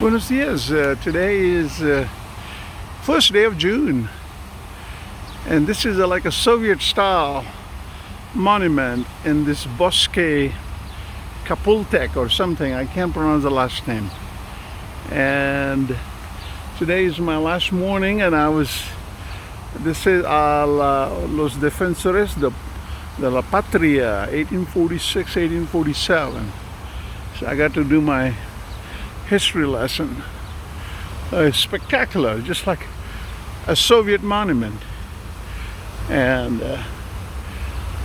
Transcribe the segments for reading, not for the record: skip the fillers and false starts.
Buenos dias. Today is first day of June, and this is like a Soviet-style monument in this Bosque, Chapultepec or something. I can't pronounce the last name. And today is my last morning, and This is los defensores de la patria, 1846, 1847. So I got to do my history lesson. Spectacular, just like a Soviet monument. And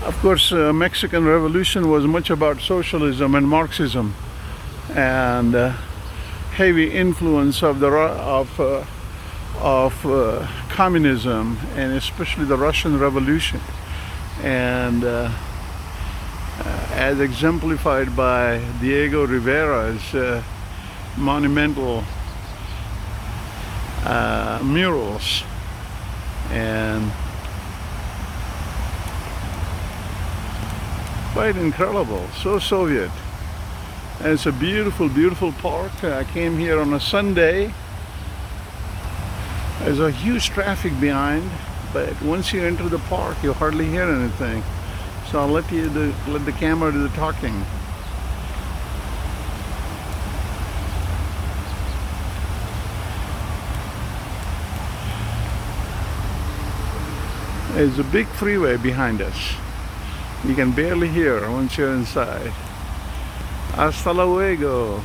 of course, Mexican Revolution was much about socialism and Marxism, and heavy influence of communism, and especially the Russian Revolution, and as exemplified by Diego Rivera's monumental murals. And quite incredible, so Soviet. And it's a beautiful, beautiful park. I came here on a Sunday. There's a huge traffic behind, but once you enter the park, you hardly hear anything. So I'll let the camera do the talking. There's a big freeway behind us. You can barely hear once you're inside. Hasta luego.